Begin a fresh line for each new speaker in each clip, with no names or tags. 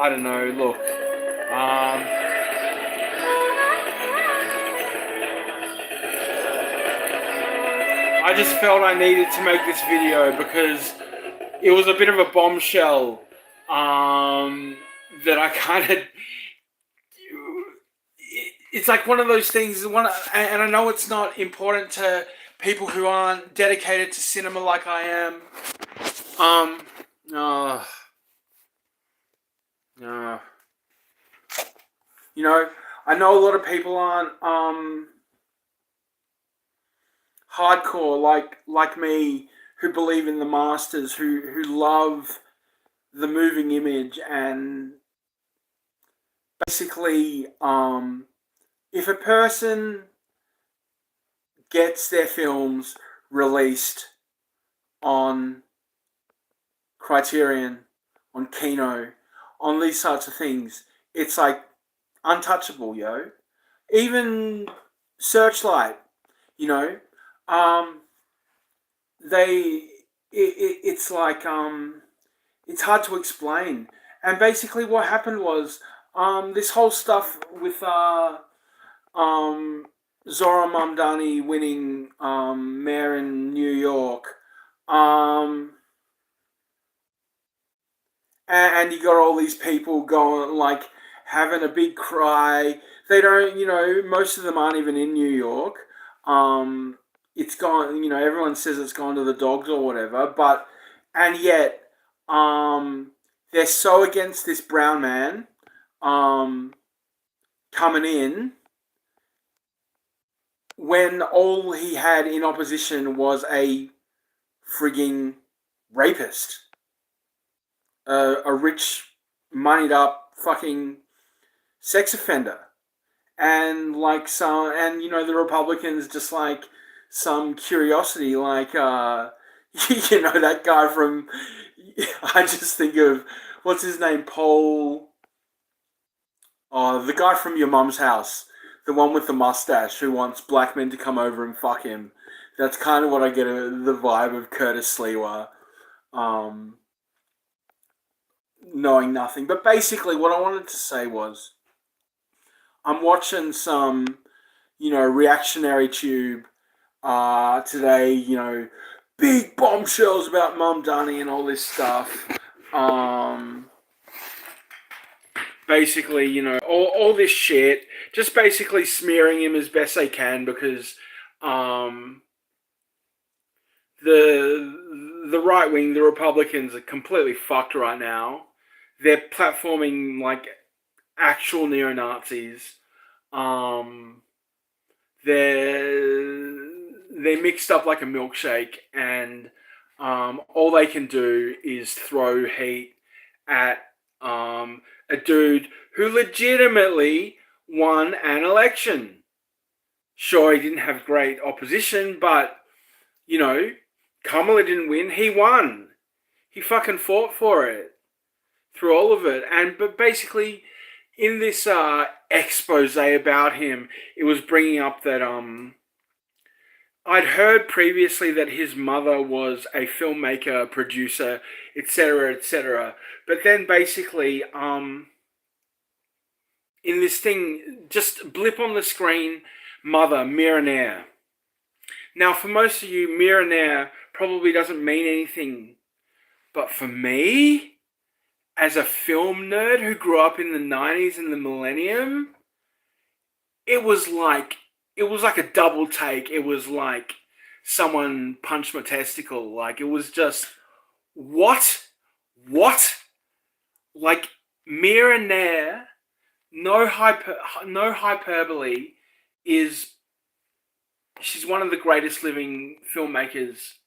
I don't know, look, I just felt I needed to make this video because it was a bit of a bombshell, that I kind of, it's like one of those things, and I know it's not important to people who aren't dedicated to cinema like I am. Uh, uh, you know, I know a lot of people aren't hardcore like me, who believe in the masters, who love the moving image, and basically, if a person gets their films released on Criterion, on Kino, on these sorts of things, it's like untouchable, yo. Even Searchlight, you know, um, it's like, it's hard to explain. And basically, what happened was, this whole stuff with Zohran Mamdani winning mayor in New York. And you got all these people going, like, having a big cry. They don't, most of them aren't even in New York. It's gone, everyone says it's gone to the dogs or whatever, and yet, they're so against this brown man, coming in, when all he had in opposition was a frigging rapist. A rich, moneyed up fucking sex offender. And the Republicans just like some curiosity, like, that guy from, I just think of, what's his name, Paul, the guy from Your Mum's House, the one with the mustache who wants black men to come over and fuck him. That's kind of what I get the vibe of Curtis Sliwa, knowing nothing. But basically, what I wanted to say was, I'm watching some, reactionary tube today, big bombshells about Mamdani and all this stuff. Basically, all this shit, just basically smearing him as best they can, because the right wing, the Republicans, are completely fucked right now. They're platforming like actual neo-Nazis. They're mixed up like a milkshake, and all they can do is throw heat at a dude who legitimately won an election. Sure, he didn't have great opposition, but Kamala didn't win. He won. He fucking fought for it through all of it. But basically, in this expose about him, it was bringing up that I'd heard previously that his mother was a filmmaker, producer, etc., etc. But then basically, in this thing, just blip on the screen, mother, Miranair. Now, for most of you, Miranair probably doesn't mean anything. But for me, as a film nerd who grew up in the 90s and the millennium, it was like a double take. It was like someone punched my testicle. Like, it was just, what? Like, Mira Nair, no hyperbole, she's one of the greatest living filmmakers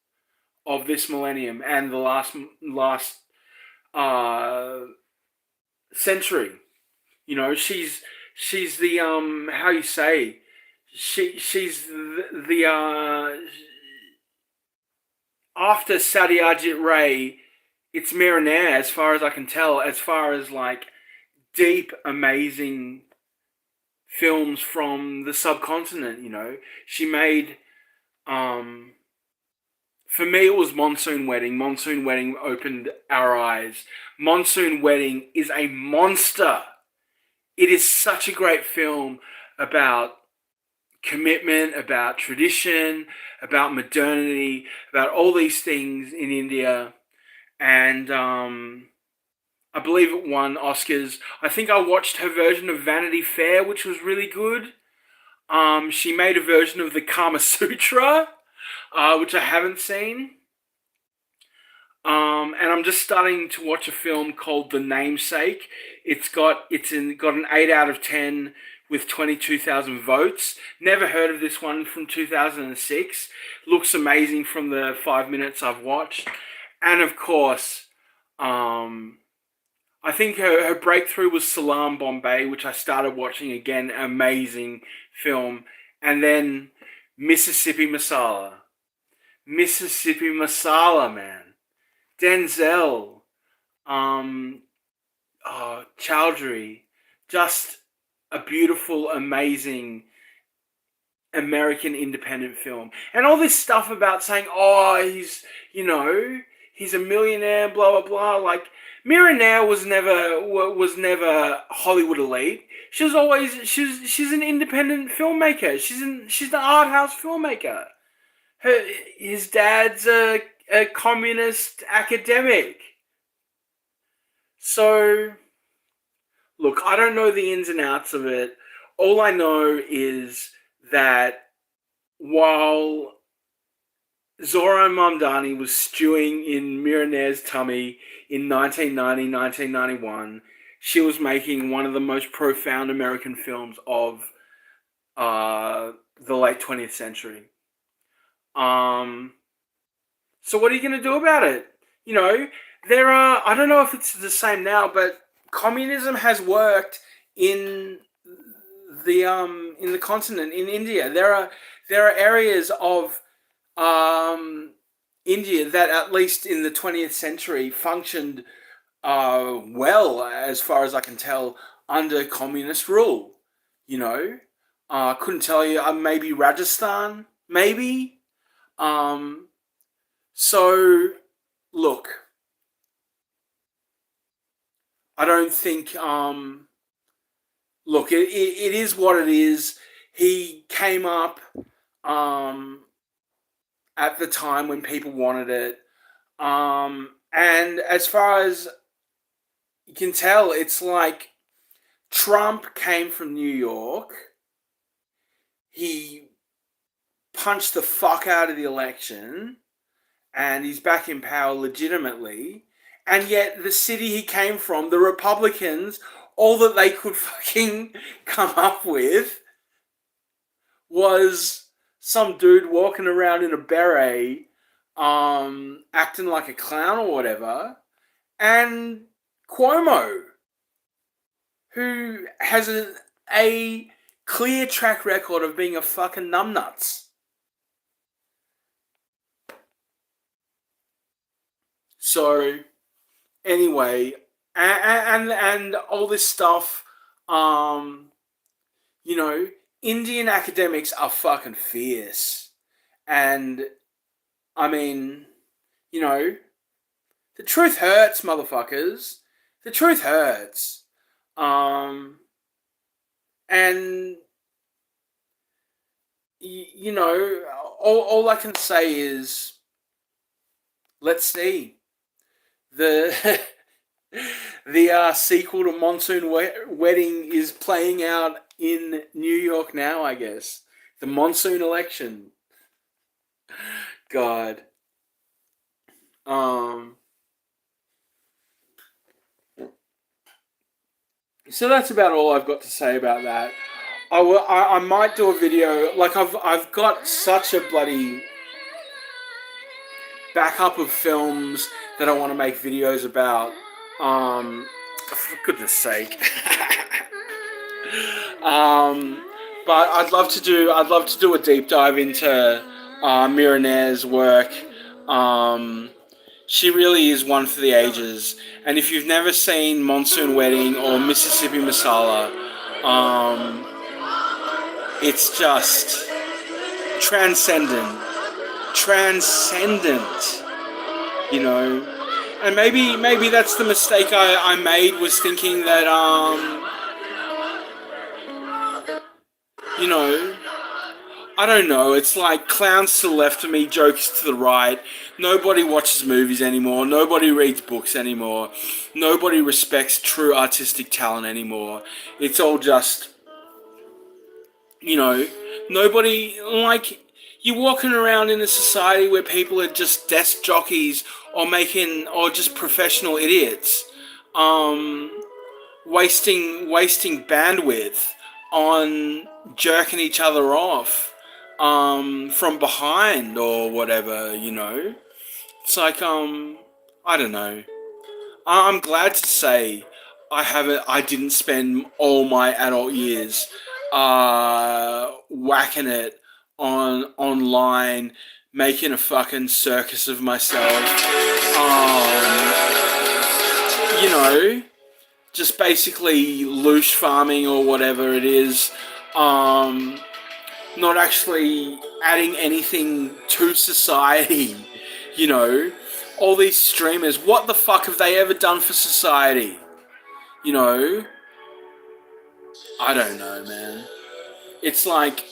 of this millennium and the last century. She's the how you say, she's the after Satyajit Ray, it's Mira Nair, as far as I can tell, as far as like deep, amazing films from the subcontinent. She made For me, it was Monsoon Wedding. Monsoon Wedding opened our eyes. Monsoon Wedding is a monster. It is such a great film about commitment, about tradition, about modernity, about all these things in India. And I believe it won Oscars. I think I watched her version of Vanity Fair, which was really good. She made a version of the Kama Sutra, which I haven't seen. And I'm just starting to watch a film called The Namesake. Got an 8 out of 10 with 22,000 votes. Never heard of this one, from 2006. Looks amazing from the 5 minutes I've watched. And of course, I think her breakthrough was Salam Bombay, which I started watching again. Amazing film. And then Mississippi Masala. Mississippi Masala, man. Denzel, Chowdhury, just a beautiful, amazing American independent film. And all this stuff about saying, oh, he's a millionaire, blah, blah, blah. Like, Mira Nair was never Hollywood elite. She's an independent filmmaker. She's an art house filmmaker. His dad's a communist academic. So, look, I don't know the ins and outs of it. All I know is that while Zohran Mamdani was stewing in Mira Nair's tummy in 1990, 1991, she was making one of the most profound American films of the late 20th century. So what are you going to do about it? There are, I don't know if it's the same now, but communism has worked in the continent, in India. There are areas of India that, at least in the 20th century, functioned well, as far as I can tell, under communist rule. Couldn't tell you. Maybe Rajasthan, maybe. So, look, I don't think, look, it is what it is. He came up at the time when people wanted it. And as far as you can tell, it's like Trump came from New York. He punched the fuck out of the election, and he's back in power legitimately. And yet the city he came from, the Republicans, all that they could fucking come up with was some dude walking around in a beret, acting like a clown or whatever, and Cuomo, who has a clear track record of being a fucking numbnuts. So, anyway, and all this stuff, Indian academics are fucking fierce. And, I mean, the truth hurts, motherfuckers. The truth hurts. And, all I can say is, let's see. The sequel to Monsoon Wedding is playing out in New York now, I guess. The monsoon election. God. So that's about all I've got to say about that. I might do a video. Like, I've got such a bloody backup of films that I want to make videos about. For goodness sake. But I'd love to do a deep dive into Mira Nair's work. She really is one for the ages. And if you've never seen Monsoon Wedding or Mississippi Masala, it's just transcendent. transcendent, you know. And maybe that's the mistake I made, was thinking that you know, I don't know, it's like clowns to the left of me, jokes to the right. Nobody watches movies anymore. Nobody reads books anymore. Nobody respects true artistic talent anymore. It's all just, you know, nobody, like, you're walking around in a society where people are just desk jockeys or just professional idiots, um, wasting bandwidth on jerking each other off from behind or whatever, you know. It's like, I don't know. I'm glad to say I didn't spend all my adult years whacking it online, making a fucking circus of myself. You know, just basically loosh farming or whatever it is. Not actually adding anything to society, you know. All these streamers, what the fuck have they ever done for society? You know? I don't know, man. It's like,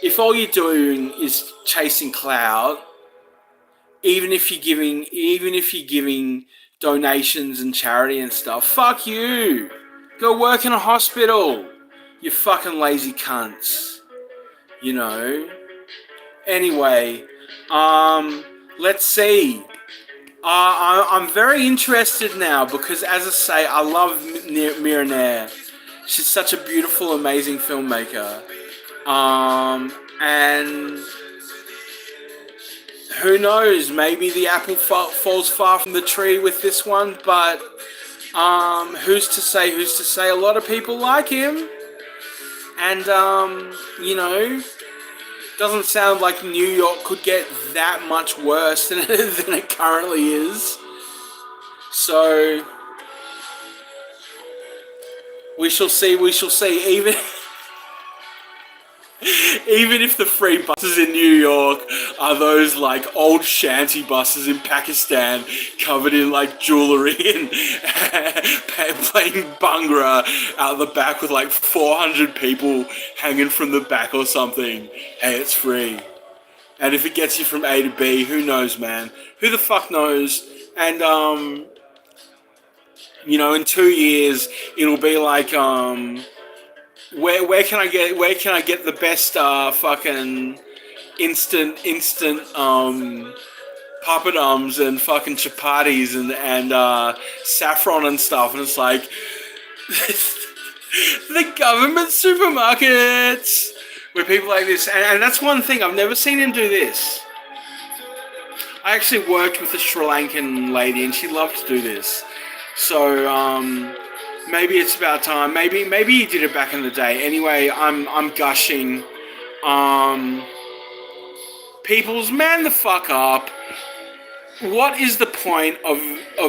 if all you're doing is chasing clout, even if you're giving donations and charity and stuff, fuck you. Go work in a hospital, you fucking lazy cunts. You know? Anyway, let's see. I'm very interested now because, as I say, I love Mira Nair. She's such a beautiful, amazing filmmaker. And who knows? Maybe the apple falls far from the tree with this one. But who's to say? Who's to say? A lot of people like him, and you know. Doesn't sound like New York could get that much worse than it currently is. So we shall see. We shall see. Even if the free buses in New York are those like old shanty buses in Pakistan covered in like jewelry and playing Bhangra out the back with like 400 people hanging from the back or something, hey, it's free. And if it gets you from A to B, who knows, man? Who the fuck knows? And you know, in 2 years it'll be like where can I get the best fucking instant papadums and fucking chapatis and saffron and stuff, and it's like the government supermarkets where people like this, and that's one thing I've never seen him do this. I actually worked with a Sri Lankan lady and she loved to do this, so maybe it's about time. Maybe he did it back in the day. Anyway, I'm gushing. Peoples, man the fuck up. What is the point of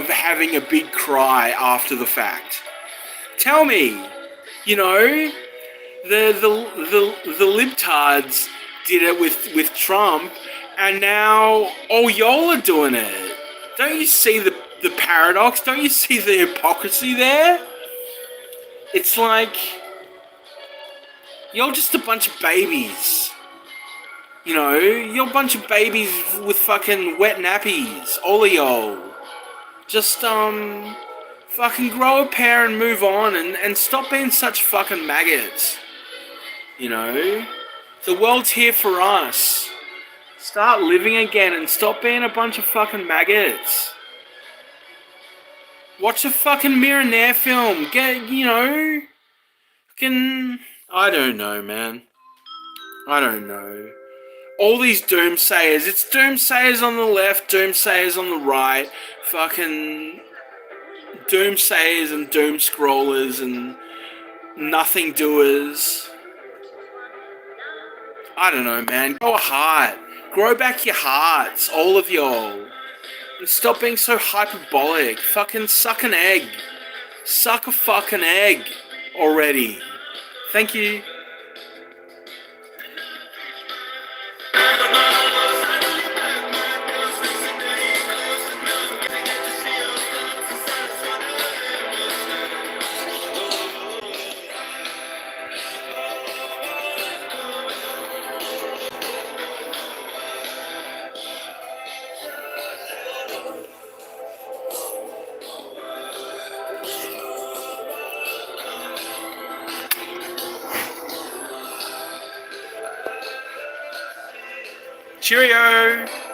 having a big cry after the fact? Tell me. You know, the libtards did it with Trump, and now all y'all are doing it. Don't you see the paradox? Don't you see the hypocrisy there? It's like, you're just a bunch of babies. You know, you're a bunch of babies with fucking wet nappies. All of y'all. Just, fucking grow a pair and move on and stop being such fucking maggots. You know? The world's here for us. Start living again and stop being a bunch of fucking maggots. Watch a fucking Mira Nair film. Get, you know, fucking, I don't know, man. I don't know. All these doomsayers. It's doomsayers on the left, doomsayers on the right. Fucking doomsayers and doom scrollers and nothing doers. I don't know, man. Grow a heart. Grow back your hearts, all of y'all. And stop being so hyperbolic. Fucking suck an egg. Suck a fucking egg already. Thank you. Cheerio!